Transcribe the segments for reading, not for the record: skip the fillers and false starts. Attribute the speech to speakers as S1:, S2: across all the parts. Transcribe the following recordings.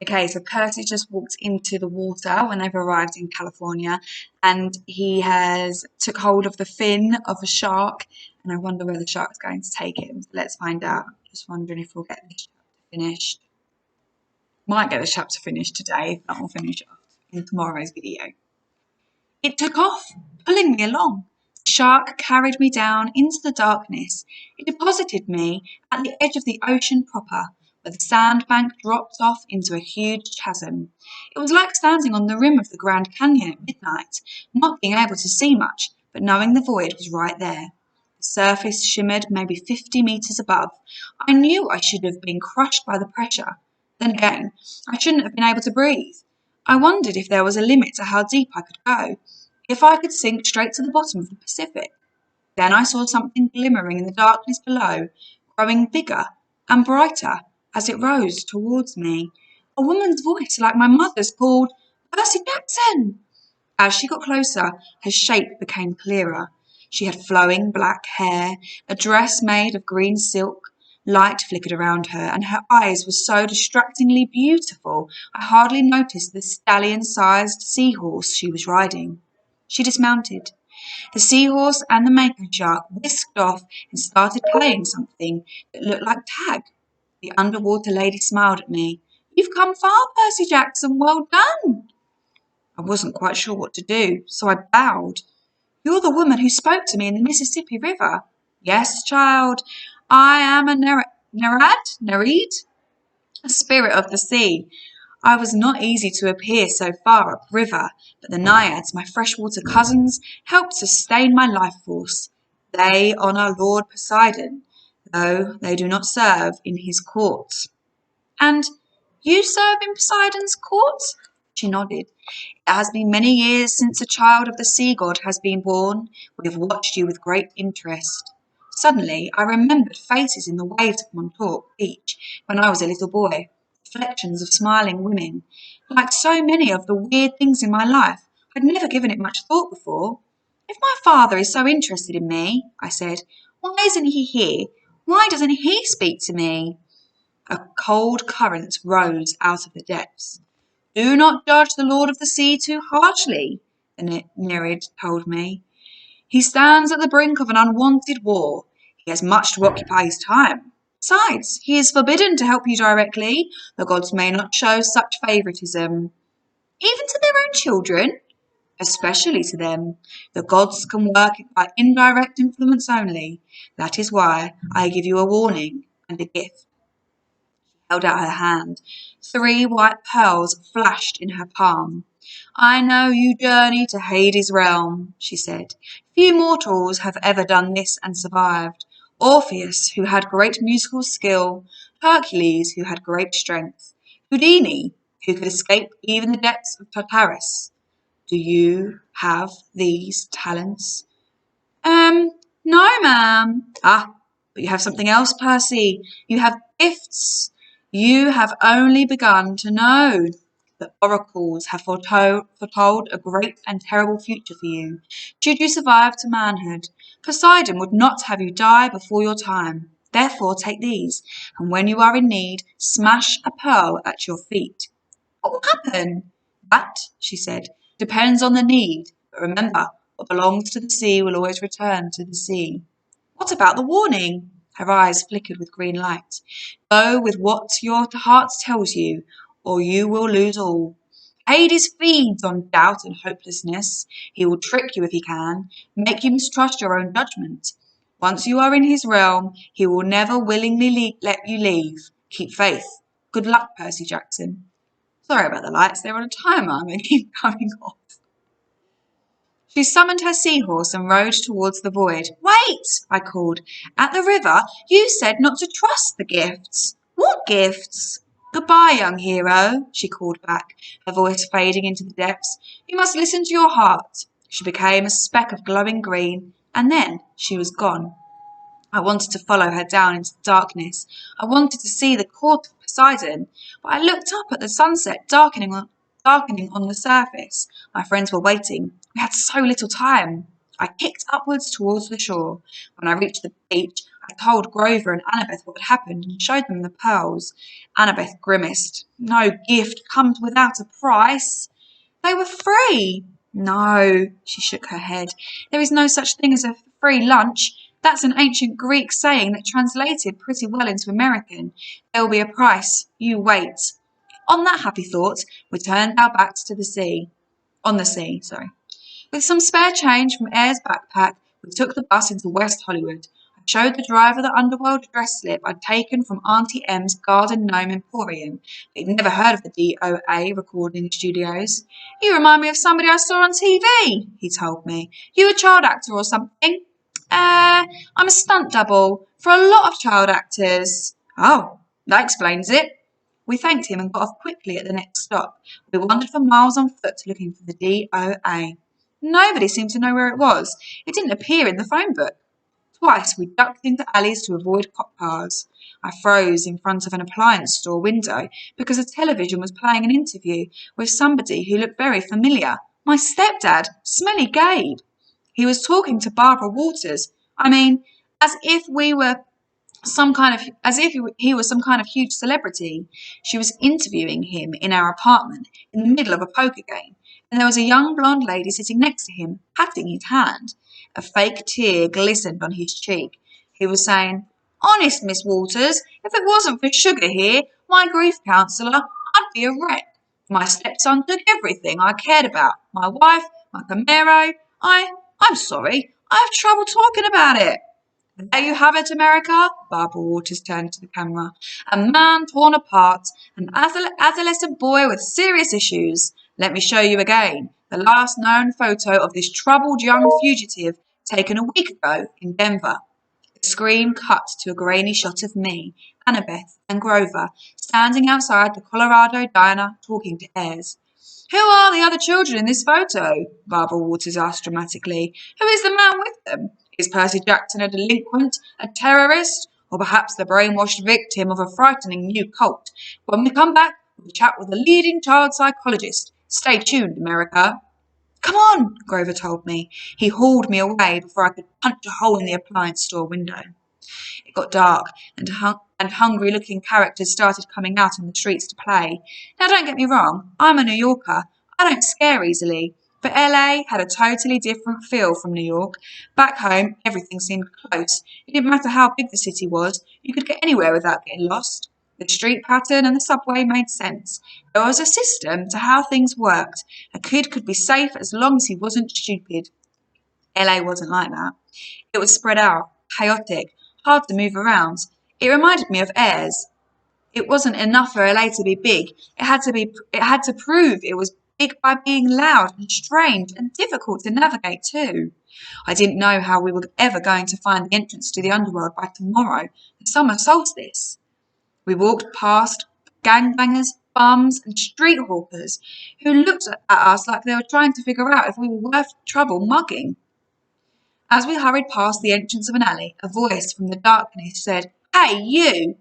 S1: Okay, so Percy just walked into the water when they've arrived in California, and he has took hold of the fin of a shark, and I wonder where the shark's going to take him. Let's find out. Just wondering if we'll get this chapter finished. Might get the chapter finished today, if not, we'll finish it in tomorrow's video. It took off, pulling me along. The shark carried me down into the darkness. It deposited me at the edge of the ocean proper, where the sandbank dropped off into a huge chasm. It was like standing on the rim of the Grand Canyon at midnight, not being able to see much, but knowing the void was right there. The surface shimmered maybe 50 meters above. I knew I should have been crushed by the pressure. Then again, I shouldn't have been able to breathe. I wondered if there was a limit to how deep I could go, if I could sink straight to the bottom of the Pacific. Then I saw something glimmering in the darkness below, growing bigger and brighter as it rose towards me. A woman's voice, like my mother's, called, "Percy Jackson!" As she got closer, her shape became clearer. She had flowing black hair, a dress made of green silk. Light flickered around her, and her eyes were so distractingly beautiful I hardly noticed the stallion-sized seahorse she was riding. She dismounted. The seahorse and the mako shark whisked off and started playing something that looked like tag. The underwater lady smiled at me. "You've come far, Percy Jackson. Well done." I wasn't quite sure what to do, so I bowed. "You're the woman who spoke to me in the Mississippi River." "Yes, child. I am a Nereid, a spirit of the sea. I was not easy to appear so far upriver, but the Naiads, my freshwater cousins, helped sustain my life force. They honour Lord Poseidon, though they do not serve in his court." "And you serve in Poseidon's court?" She nodded. "It has been many years since a child of the sea god has been born. We have watched you with great interest." Suddenly I remembered faces in the waves of Montauk Beach when I was a little boy, reflections of smiling women. Like so many of the weird things in my life, I'd never given it much thought before. "If my father is so interested in me," I said, "why isn't he here? Why doesn't he speak to me?" A cold current rose out of the depths. "Do not judge the Lord of the Sea too harshly," the Nereid told me. "He stands at the brink of an unwanted war. He has much to occupy his time. Besides, he is forbidden to help you directly. The gods may not show such favouritism." "Even to their own children?" "Especially to them. The gods can work by indirect influence only. That is why I give you a warning and a gift." Held out her hand. 3 white pearls flashed in her palm. "I know you journey to Hades' realm," she said. "Few mortals have ever done this and survived. Orpheus, who had great musical skill, Hercules, who had great strength, Houdini, who could escape even the depths of Tartarus. Do you have these talents?" No, ma'am." "Ah, but you have something else, Percy. You have gifts. You have only begun to know. The oracles have foretold a great and terrible future for you, should you survive to manhood. Poseidon would not have you die before your time. Therefore take these, and when you are in need, smash a pearl at your feet." "What will happen?" "That," she said, "depends on the need. But remember, what belongs to the sea will always return to the sea." "What about the warning?" Her eyes flickered with green light. "Go with what your heart tells you, or you will lose all. Hades feeds on doubt and hopelessness. He will trick you if he can, make you mistrust your own judgment. Once you are in his realm, he will never willingly let you leave. Keep faith. Good luck, Percy Jackson." Sorry about the lights, they're on a timer and they keep coming off. She summoned her seahorse and rode towards the void. "Wait!" I called. "At the river, you said not to trust the gifts." "What gifts?" "Goodbye, young hero," she called back, her voice fading into the depths. "You must listen to your heart." She became a speck of glowing green, and then she was gone. I wanted to follow her down into the darkness. I wanted to see the court of Poseidon, but I looked up at the sunset darkening on the surface. My friends were waiting. We had so little time. I kicked upwards towards the shore. When I reached the beach, I told Grover and Annabeth what had happened and showed them the pearls. Annabeth grimaced. No gift comes without a price. They were free. No, she shook her head. There is no such thing as a free lunch. That's an ancient Greek saying that translated pretty well into American. There will be a price. You wait. On that happy thought, we turned our backs to the sea. On the sea, sorry. With some spare change from Ayres' backpack, we took the bus into West Hollywood. I showed the driver the underworld address slip I'd taken from Auntie M's Garden Gnome Emporium. He'd never heard of the DOA recording studios. You remind me of somebody I saw on TV, he told me. You a child actor or something? I'm a stunt double for a lot of child actors. Oh, that explains it. We thanked him and got off quickly at the next stop. We wandered for miles on foot looking for the DOA. Nobody seemed to know where it was. It didn't appear in the phone book. Twice we ducked into alleys to avoid cop cars. I froze in front of an appliance store window because a television was playing an interview with somebody who looked very familiar. My stepdad, Smelly Gabe. He was talking to Barbara Walters. I mean, as if he was some kind of huge celebrity. She was interviewing him in our apartment in the middle of a poker game, and there was a young blonde lady sitting next to him, patting his hand. A fake tear glistened on his cheek. He was saying, "Honest, Miss Walters, if it wasn't for Sugar here, my grief counsellor, I'd be a wreck. My stepson took everything I cared about. My wife, my Camaro. I'm sorry, I have trouble talking about it." There you have it, America. Barbara Walters turned to the camera. A man torn apart, an adolescent boy with serious issues. Let me show you again the last known photo of this troubled young fugitive taken a week ago in Denver. The screen cut to a grainy shot of me, Annabeth, and Grover standing outside the Colorado diner talking to Ayres. "Who are the other children in this photo?" Barbara Walters asked dramatically. "Who is the man with them? Is Percy Jackson a delinquent, a terrorist, or perhaps the brainwashed victim of a frightening new cult? When we come back, we'll chat with a leading child psychologist. Stay tuned, America." "Come on," Grover told me. He hauled me away before I could punch a hole in the appliance store window. It got dark, and hungry-looking characters started coming out on the streets to play. Now, don't get me wrong, I'm a New Yorker. I don't scare easily. But LA had a totally different feel from New York. Back home, everything seemed close. It didn't matter how big the city was. You could get anywhere without getting lost. The street pattern and the subway made sense. There was a system to how things worked. A kid could be safe as long as he wasn't stupid. LA wasn't like that. It was spread out, chaotic, hard to move around. It reminded me of Ayres. It wasn't enough for LA to be big. It had to prove it was big by being loud and strange and difficult to navigate too. I didn't know how we were ever going to find the entrance to the underworld by tomorrow, the summer solstice. We walked past gangbangers, bums, and street hawkers who looked at us like they were trying to figure out if we were worth trouble mugging. As we hurried past the entrance of an alley, a voice from the darkness said, "Hey, you!"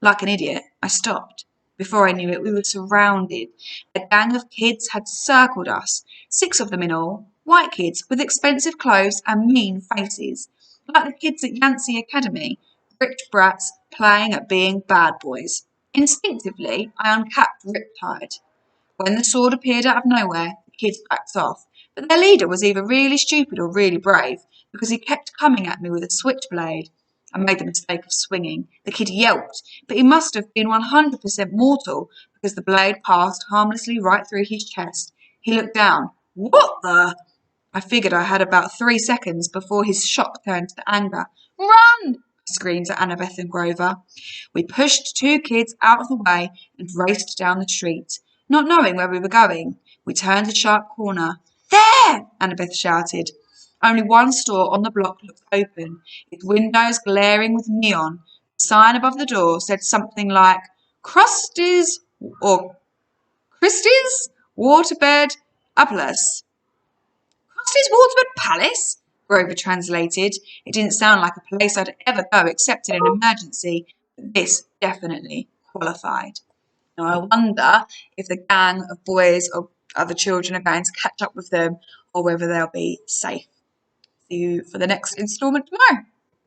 S1: Like an idiot, I stopped. Before I knew it, we were surrounded. A gang of kids had circled us, 6 of them in all, white kids with expensive clothes and mean faces, like the kids at Yancey Academy, rich brats playing at being bad boys. Instinctively, I uncapped Riptide. When the sword appeared out of nowhere, the kids backed off, but their leader was either really stupid or really brave, because he kept coming at me with a switchblade. I made the mistake of swinging. The kid yelped, but he must have been 100% mortal, because the blade passed harmlessly right through his chest. He looked down. "What the?" I figured I had about 3 seconds before his shock turned to anger. "Run!" I screamed at Annabeth and Grover. We pushed 2 kids out of the way and raced down the street. Not knowing where we were going, we turned a sharp corner. "There!" Annabeth shouted. Only one store on the block looked open, its windows glaring with neon. The sign above the door said something like Krusty's or Christie's Waterbed Palace. Krusty's Waterbed Palace? Grover translated. It didn't sound like a place I'd ever go except in an emergency, but this definitely qualified. Now I wonder if the gang of boys or other children are going to catch up with them or whether they'll be safe. See you for the next instalment tomorrow.